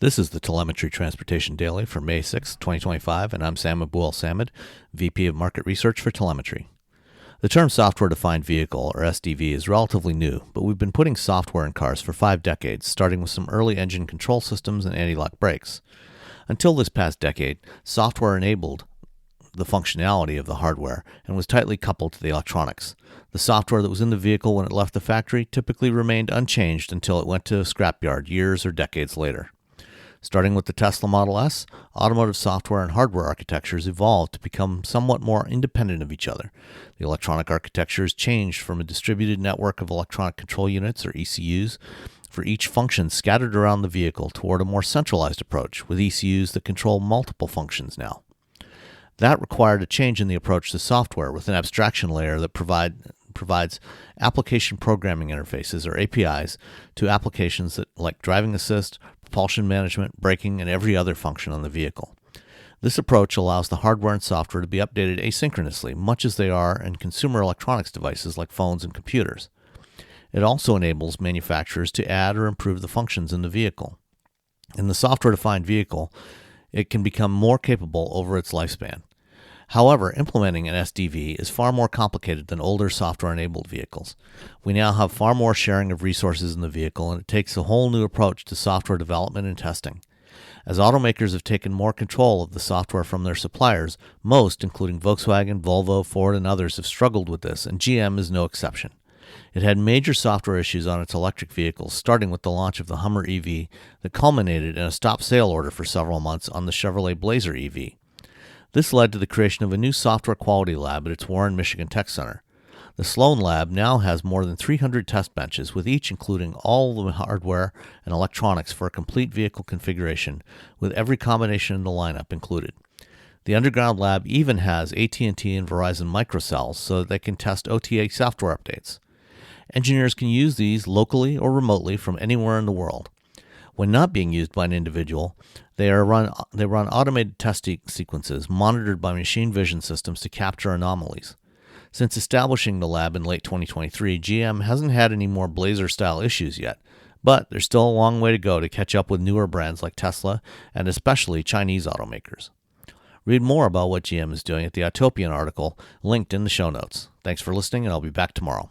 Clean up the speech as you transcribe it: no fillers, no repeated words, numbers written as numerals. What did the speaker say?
This is the Telemetry Transportation Daily for May 6, 2025, and I'm Sam Abuel-Samad, VP of Market Research for Telemetry. The term software-defined vehicle, or SDV, is relatively new, but we've been putting software in cars for 5 decades, starting with some early engine control systems and anti-lock brakes. Until this past decade, software enabled the functionality of the hardware and was tightly coupled to the electronics. The software that was in the vehicle when it left the factory typically remained unchanged until it went to a scrapyard years or decades later. Starting with the Tesla Model S, automotive software and hardware architectures evolved to become somewhat more independent of each other. The electronic architectures changed from a distributed network of electronic control units, or ECUs, for each function scattered around the vehicle toward a more centralized approach, with ECUs that control multiple functions now. That required a change in the approach to software with an abstraction layer that provides application programming interfaces, or APIs, to applications that like driving assist, propulsion management, braking, and every other function on the vehicle. This approach allows the hardware and software to be updated asynchronously, much as they are in consumer electronics devices like phones and computers. It also enables manufacturers to add or improve the functions in the vehicle. In the software-defined vehicle, it can become more capable over its lifespan. However, implementing an SDV is far more complicated than older software-enabled vehicles. We now have far more sharing of resources in the vehicle, and it takes a whole new approach to software development and testing. As automakers have taken more control of the software from their suppliers, most, including Volkswagen, Volvo, Ford, and others, have struggled with this, and GM is no exception. It had major software issues on its electric vehicles, starting with the launch of the Hummer EV that culminated in a stop sale order for several months on the Chevrolet Blazer EV. This led to the creation of a new software quality lab at its Warren, Michigan Tech Center. The Sloan Lab now has more than 300 test benches, with each including all the hardware and electronics for a complete vehicle configuration, with every combination in the lineup included. The underground lab even has AT&T and Verizon microcells so that they can test OTA software updates. Engineers can use these locally or remotely from anywhere in the world. When not being used by an individual, they run automated test sequences monitored by machine vision systems to capture anomalies. Since establishing the lab in late 2023, GM hasn't had any more Blazer-style issues yet, but there's still a long way to go to catch up with newer brands like Tesla and especially Chinese automakers. Read more about what GM is doing at the Autopian article linked in the show notes. Thanks for listening, and I'll be back tomorrow.